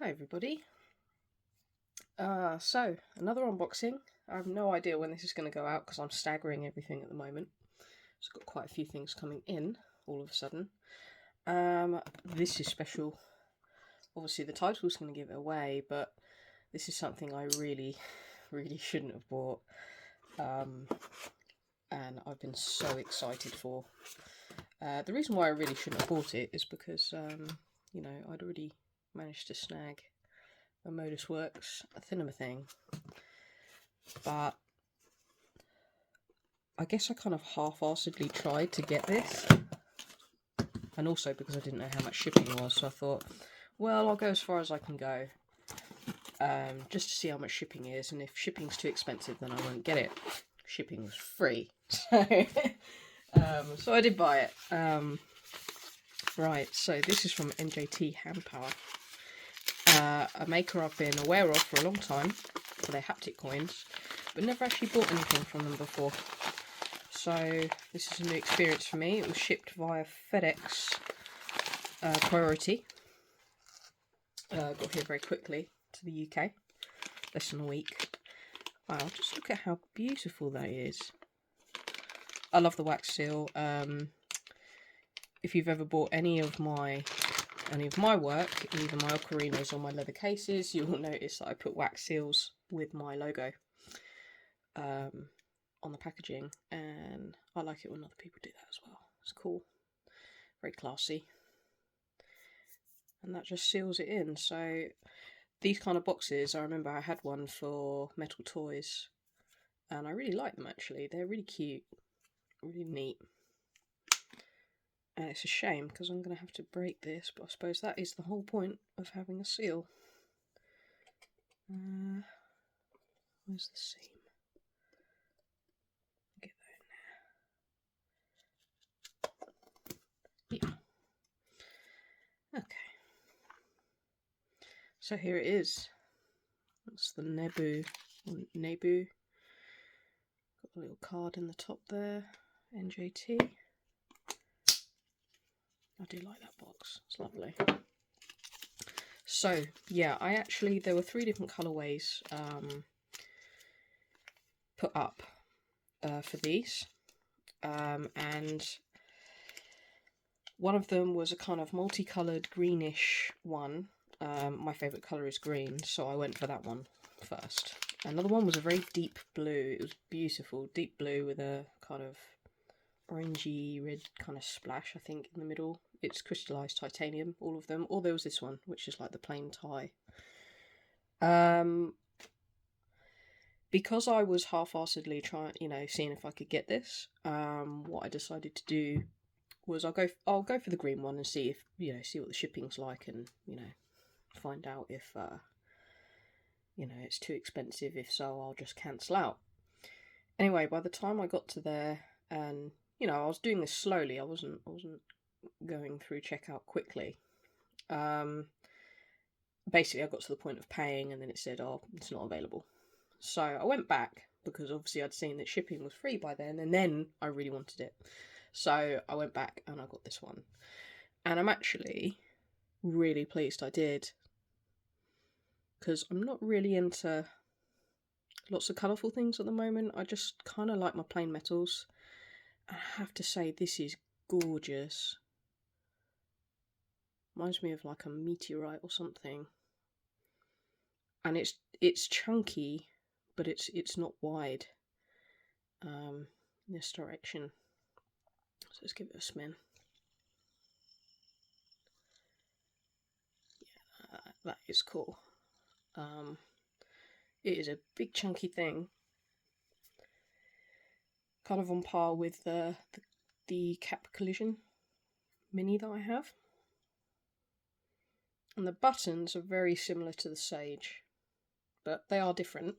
Hi everybody. So another unboxing. I have no idea when this is going to go out because I'm staggering everything at the moment. So I've got quite a few things coming in all of a sudden. This is special. Obviously the title's going to give it away, but this is something I really shouldn't have bought. And I've been so excited for. The reason why I really shouldn't have bought it is because, you know, I'd already managed to snag a Modus Works cinema thing, but I guess I kind of half-assedly tried to get this, and also because I didn't know how much shipping was, so I thought, well, I'll go as far as I can go, just to see how much shipping is, and if shipping's too expensive then I won't get it. Shipping was free, so I did buy it. Right, so this is from NJT Handpower. A maker I've been aware of for a long time for their haptic coins, but never actually bought anything from them before. So this is a new experience for me. It was shipped via FedEx priority. Got here very quickly to the UK, less than a week. Wow, just look at how beautiful that is. I love the wax seal. If you've ever bought any of my work, either my ocarinas or my leather cases, you will notice that I put wax seals with my logo on the packaging, and I like it when other people do that as well. It's cool, very classy, and that just seals it in. So these kind of boxes, I remember I had one for metal toys, and I really like them actually. They're really cute, really neat. And it's a shame because I'm going to have to break this, but I suppose that is the whole point of having a seal. Where's the seam? Get that in there. Yeah. Okay. So here it is. That's the Nebu. Nebu. Got a little card in the top there. NJT. I do like that box. It's lovely. So yeah, there were 3 different colourways put up for these, and one of them was a kind of multicoloured greenish one. My favourite colour is green, so I went for that one first. Another one was a very deep blue. It was beautiful, deep blue with a kind of orangey red kind of splash, I think, in the middle. It's crystallised titanium, all of them. Or there was this one, which is like the plain tie. Because I was half-assedly trying, seeing if I could get this, what I decided to do was I'll go for the green one and see if, see what the shipping's like, and, find out if, it's too expensive. If so, I'll just cancel out. Anyway, by the time I got to there, and, I was doing this slowly, I wasn't going through checkout quickly. Basically, I got to the point of paying, and then it said, oh, it's not available. So I went back, because obviously I'd seen that shipping was free by then, and then I really wanted it. So I went back and I got this one. And I'm actually really pleased I did, because I'm not really into lots of colourful things at the moment. I just kind of like my plain metals. I have to say, this is gorgeous. Reminds me of like a meteorite or something. And it's chunky, but it's not wide in this direction. So let's give it a spin. Yeah, that is cool. It is a big chunky thing, kind of on par with the Cap Collision Mini that I have. And the buttons are very similar to the Sage, but they are different.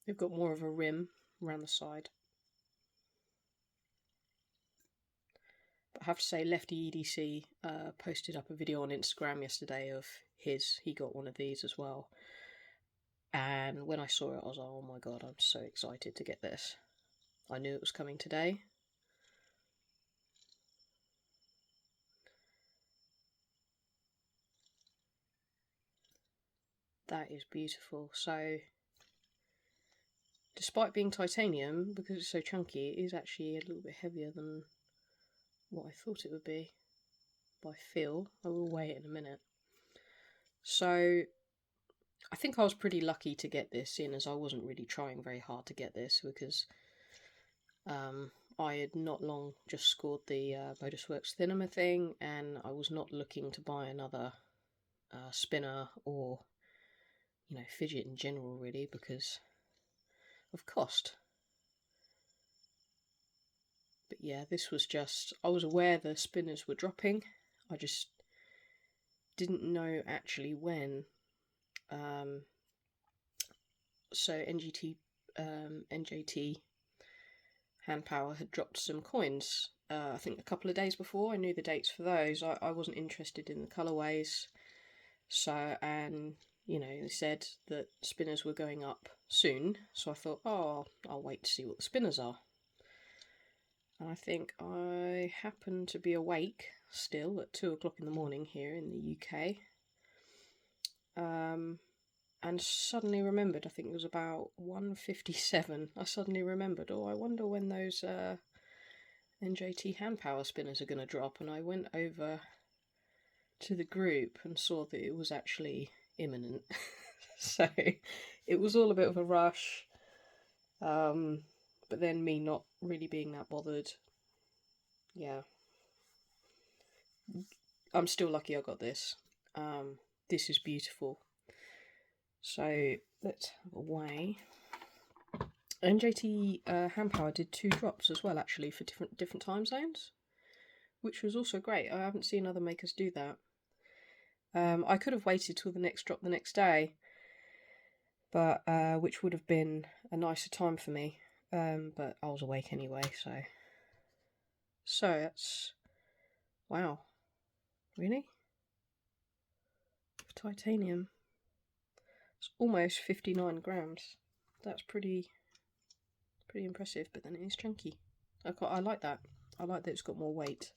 They've got more of a rim around the side. But I have to say, Lefty EDC posted up a video on Instagram yesterday of his. He got one of these as well. And when I saw it, I was like, oh my god, I'm so excited to get this. I knew it was coming today. That is beautiful. So, despite being titanium, because it's so chunky, it is actually a little bit heavier than what I thought it would be by feel. I will weigh it in a minute. So, I think I was pretty lucky to get this, seeing as I wasn't really trying very hard to get this, because I had not long just scored the Motorworks Thinema thing, and I was not looking to buy another spinner or, you know, fidget in general, really, because of cost. But yeah, this was just, I was aware the spinners were dropping, I just didn't know actually when. So NJT Handpower had dropped some coins, I think a couple of days before. I knew the dates for those. I wasn't interested in the colourways, so, and you know, they said that spinners were going up soon, so I thought, oh, I'll wait to see what the spinners are. And I think I happened to be awake still at 2 o'clock in the morning here in the UK, and suddenly remembered, I think it was about 1:57, I suddenly remembered, oh, I wonder when those NJT Handpower spinners are going to drop, and I went over to the group and saw that it was actually imminent. So it was all a bit of a rush, but then me not really being that bothered. Yeah, I'm still lucky I got this. This is beautiful. So let's have a weigh. NJT Handpower did 2 drops as well, actually, for different time zones, which was also great. I haven't seen other makers do that. I could have waited till the next drop the next day, but which would have been a nicer time for me. But I was awake anyway, so that's, wow, really? For titanium, it's almost 59 grams. That's pretty impressive. But then it is chunky. I like that. I like that it's got more weight.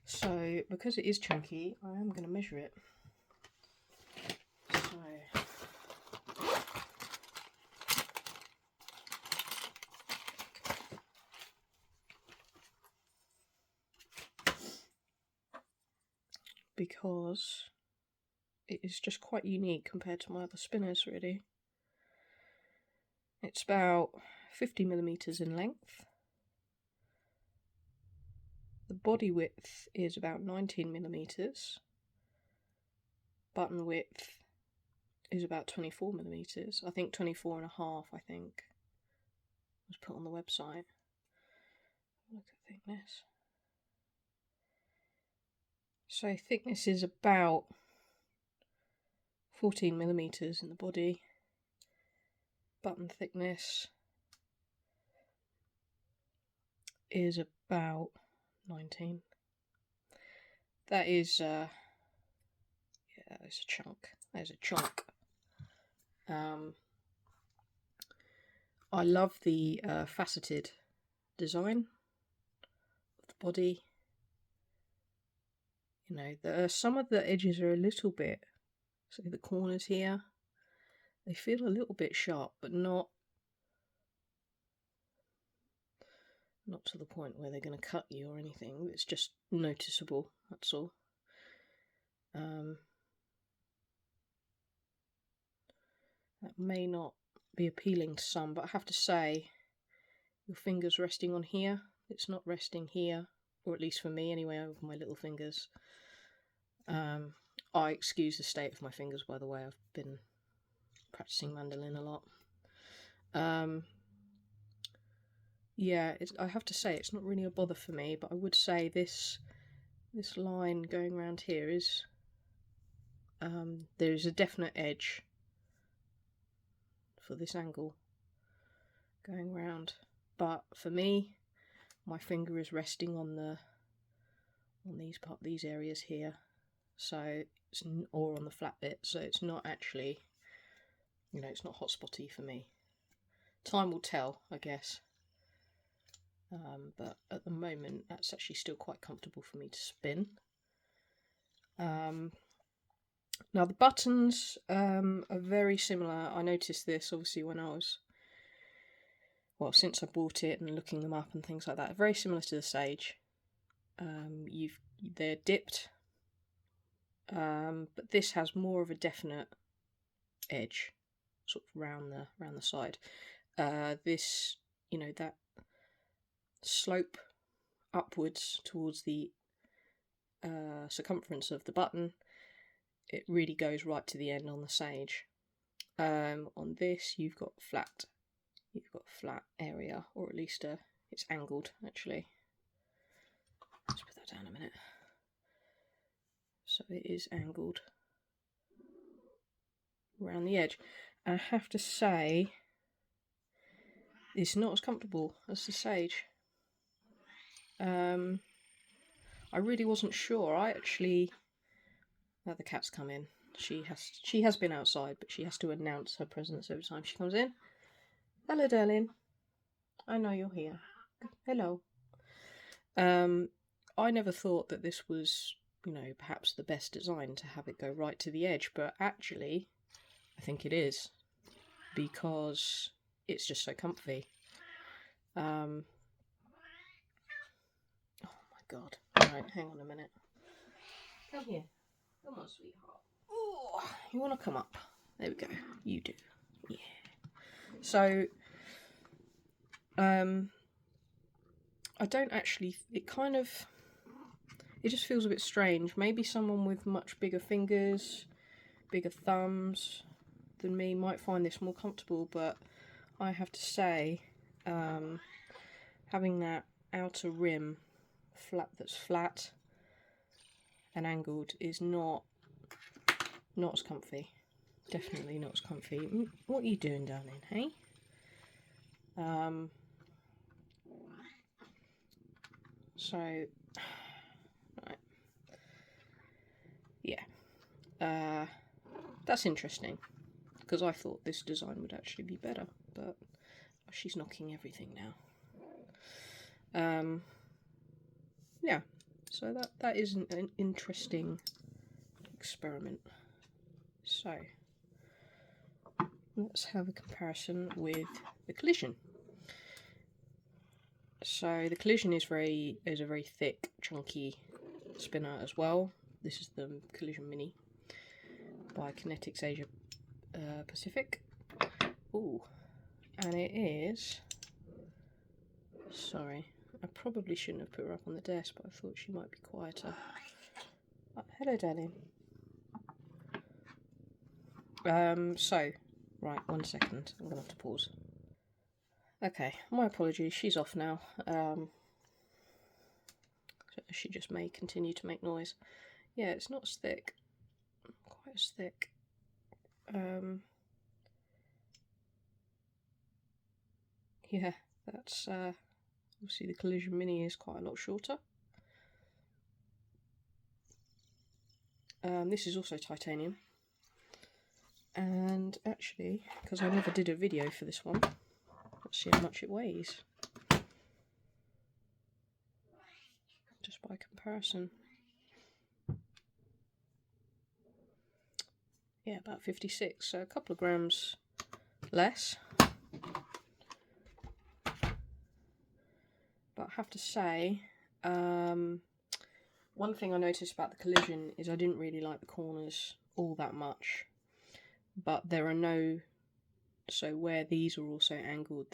So because it is chunky, I am going to measure it. So because it is just quite unique compared to my other spinners, really. It's about 50mm in length. The body width is about 19mm. Button width is about 24mm. I think 24.5, I think, was put on the website. Look at thickness. So thickness is about 14mm in the body. Button thickness is about 19. That is, yeah, that's a chunk. There's a chunk. I love the faceted design of the body. You know, some of the edges are a little bit, so the corners here, they feel a little bit sharp, but not to the point where they're going to cut you or anything. It's just noticeable, that's all. That may not be appealing to some, but I have to say, your fingers resting on here, it's not resting here, or at least for me anyway, over my little fingers. I excuse the state of my fingers, by the way. I've been practicing mandolin a lot. Yeah, I have to say it's not really a bother for me, but I would say this line going around here is, there's a definite edge for this angle going round, but for me, my finger is resting on these areas here, so it's, or on the flat bit, so it's not actually, you know, it's not hot spotty for me. Time will tell, I guess. But at the moment, that's actually still quite comfortable for me to spin. Now the buttons are very similar. I noticed this obviously when I was, well, since I bought it and looking them up and things like that. Very similar to the Sage. They're dipped, but this has more of a definite edge, sort of round the side. This, you know, that slope upwards towards the circumference of the button, it really goes right to the end on the Sage. On this, you've got flat area, or at least it's angled actually. Let's put that down a minute. So it is angled around the edge. And I have to say, it's not as comfortable as the Sage. I really wasn't sure. I actually... Now the cat's come in. She has been outside, but she has to announce her presence every time she comes in. Hello, darling. I know you're here. Hello. I never thought that this was, you know, perhaps the best design to have it go right to the edge, but actually, I think it is, because it's just so comfy. Oh my god. Alright, hang on a minute. Come here. Come on, sweetheart. Oh, you want to come up? There we go. You do. Yeah. So, I don't actually... It just feels a bit strange. Maybe someone with much bigger fingers, bigger thumbs than me might find this more comfortable, but I have to say, having that outer rim that's flat and angled is not as comfy. Definitely not as comfy. What are you doing, darling? Hey? So, right. Yeah. That's interesting, because I thought this design would actually be better, but she's knocking everything now. Yeah, so that is an interesting experiment. So let's have a comparison with the Collision. So the Collision is a very thick, chunky spinner as well. This is the Collision Mini by Kinetics Asia Pacific. Ooh, and it is... Sorry, I probably shouldn't have put her up on the desk, but I thought she might be quieter. Oh, hello, darling. So, right, 1 second. I'm going to have to pause. Okay, my apologies. She's off now. She just may continue to make noise. Yeah, it's not as thick. Quite as thick. Yeah, that's... obviously the Collision Mini is quite a lot shorter. This is also titanium. And actually, because I never did a video for this one, let's see how much it weighs. Just by comparison. Yeah, about 56, so a couple of grams less. But I have to say, one thing I noticed about the Collision is I didn't really like the corners all that much. But there are no... So where these are also angled,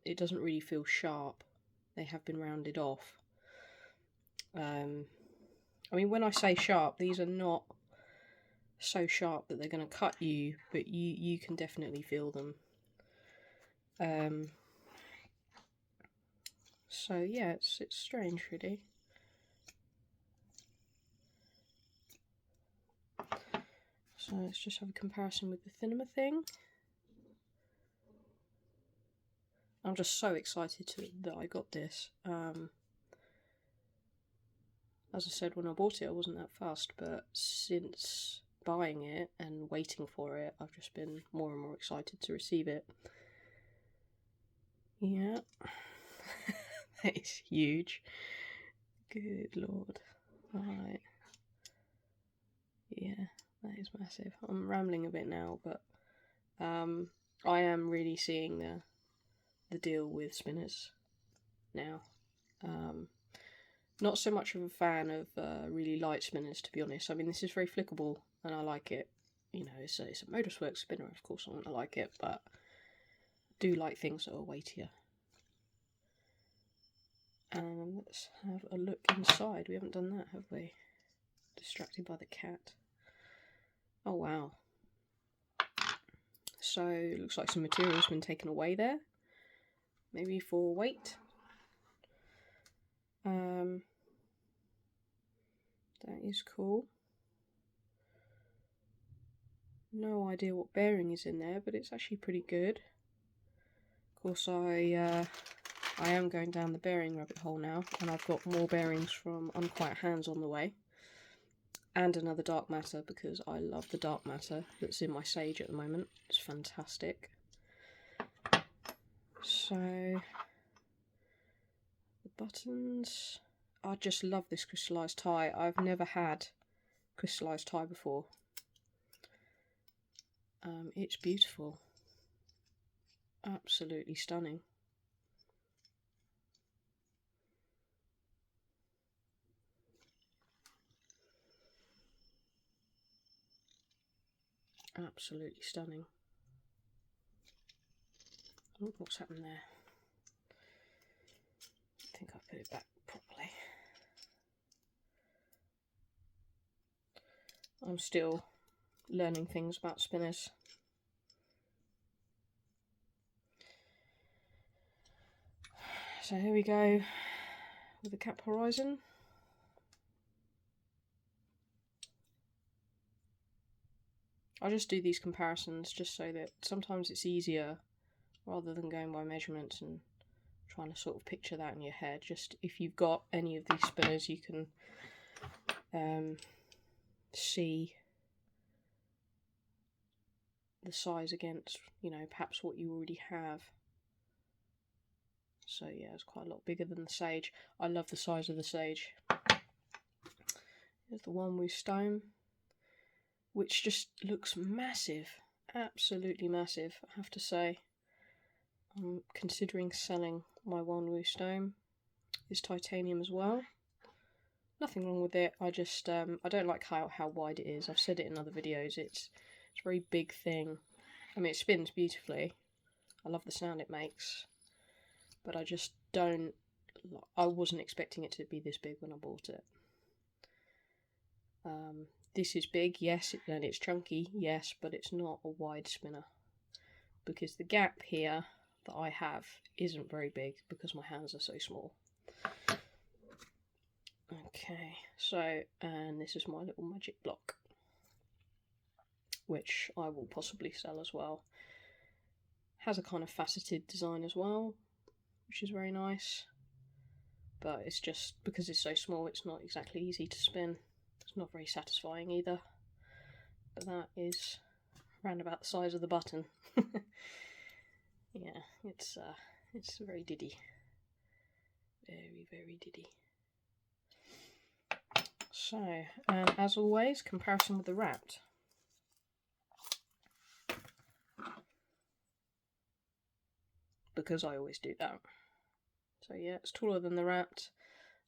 it doesn't really feel sharp. They have been rounded off. I mean, when I say sharp, these are not so sharp that they're going to cut you, but you can definitely feel them. So yeah, it's strange, really. So let's just have a comparison with the Cinema thing. I'm just so excited that I got this. As I said, when I bought it, I wasn't that fussed, but since buying it and waiting for it, I've just been more and more excited to receive it. Yeah. That is huge. Good lord. Alright. Yeah, that is massive. I'm rambling a bit now, but I am really seeing the deal with spinners now. Not so much of a fan of really light spinners, to be honest. I mean, this is very flickable, and I like it. You know, it's a Motorworks spinner, of course I want to like it, but I do like things that are weightier. And let's have a look inside. We haven't done that, have we? Distracted by the cat. Oh wow. So it looks like some material's been taken away there. Maybe for weight. That is cool. No idea what bearing is in there, but it's actually pretty good. Of course, I am going down the bearing rabbit hole now, and I've got more bearings from Unquiet Hands on the way. And another dark matter, because I love the dark matter that's in my Sage at the moment. It's fantastic. So, the buttons. I just love this crystallised tie. I've never had crystallised tie before. It's beautiful. Absolutely stunning. Absolutely stunning. Oh, what's happened there? I think I put it back properly. I'm still learning things about spinners. So here we go with the cap horizon. I'll just do these comparisons just so that sometimes it's easier rather than going by measurements and trying to sort of picture that in your head. Just if you've got any of these spinners, you can see the size against, you know, perhaps what you already have. So yeah, it's quite a lot bigger than the Sage. I love the size of the Sage. Here's the one with stone, which just looks massive. Absolutely massive, I have to say. I'm considering selling my one with stone. It's titanium as well. Nothing wrong with it. I just I don't like how wide it is. I've said it in other videos. It's a very big thing. I mean, it spins beautifully. I love the sound it makes, but I just don't. I wasn't expecting it to be this big when I bought it. This is big, yes, and it's chunky, yes, but it's not a wide spinner because the gap here that I have isn't very big because my hands are so small. Okay, so, and this is my little magic block, which I will possibly sell as well. Has a kind of faceted design as well, which is very nice, but it's just, because it's so small, it's not exactly easy to spin. It's not very satisfying either, but that is around about the size of the button. Yeah, it's very diddy. Very, very diddy. So, and as always, comparison with the Wrapped. Because I always do that. So yeah, it's taller than the Wrapped.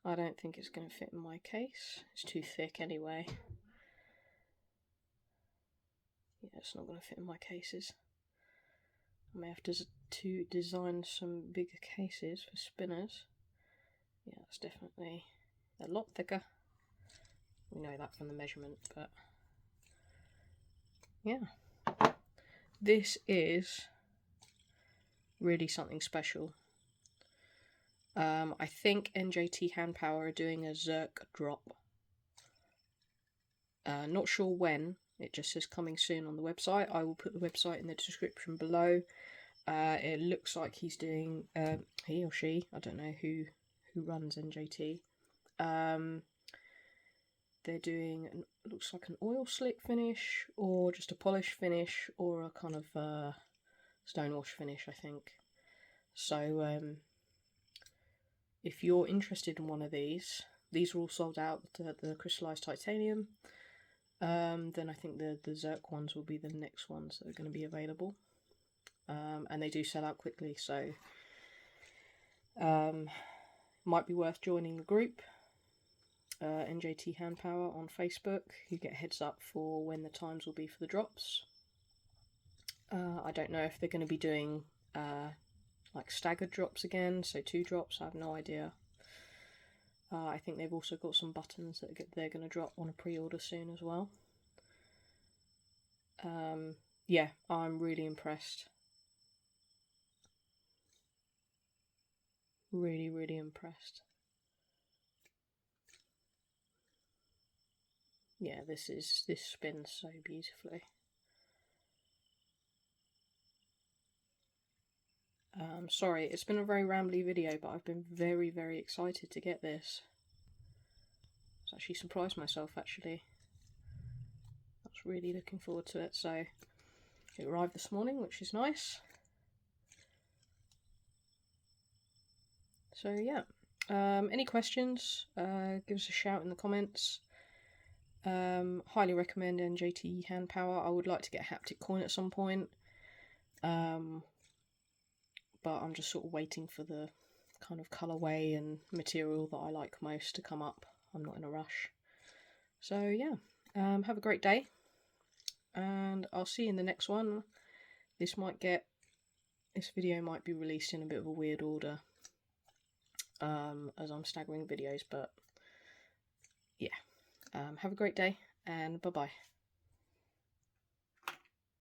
I don't think it's going to fit in my case. It's too thick anyway. Yeah, it's not going to fit in my cases. I may have to design some bigger cases for spinners. Yeah, it's definitely a lot thicker. We know that from the measurement, but yeah. This is really something special. I think NJT Handpower are doing a Zerk drop. Not sure when. It just says coming soon on the website. I will put the website in the description below. It looks like he's doing, he or she, I don't know who runs NJT. They're doing, looks like an oil slick finish, or just a polish finish, or a kind of stonewash finish, I think. So, if you're interested in one of these are all sold out, the crystallised titanium. then I think the Zerk ones will be the next ones that are going to be available. And they do sell out quickly, so might be worth joining the group, NJT Handpower on Facebook. You get a heads up for when the times will be for the drops. I don't know if they're going to be doing like staggered drops again, so 2 drops, I have no idea. I think they've also got some buttons that they're going to drop on a pre-order soon as well. Yeah, I'm really impressed. Really, really impressed. Yeah, this spins so beautifully. Sorry, it's been a very rambly video, but I've been very, very excited to get this. I was actually surprised myself, actually. I was really looking forward to it, so it arrived this morning, which is nice. So yeah, any questions, give us a shout in the comments. Highly recommend NJT Handpower. I would like to get a haptic coin at some point, but I'm just sort of waiting for the kind of colourway and material that I like most to come up. I'm not in a rush. So yeah, have a great day, and I'll see you in the next one. This video might be released in a bit of a weird order, as I'm staggering videos, but yeah. Have a great day, and bye-bye.